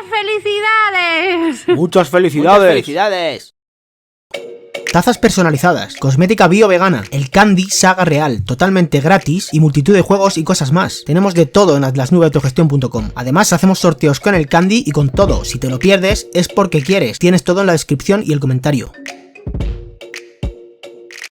felicidades! ¡Muchas felicidades! ¡Muchas felicidades! Tazas personalizadas, cosmética bio-vegana, el Candy Saga Real, totalmente gratis y multitud de juegos y cosas más. Tenemos de todo en atlasnubeautogestión.com. Además hacemos sorteos con el Candy y con todo. Si te lo pierdes es porque quieres. Tienes todo en la descripción y el comentario.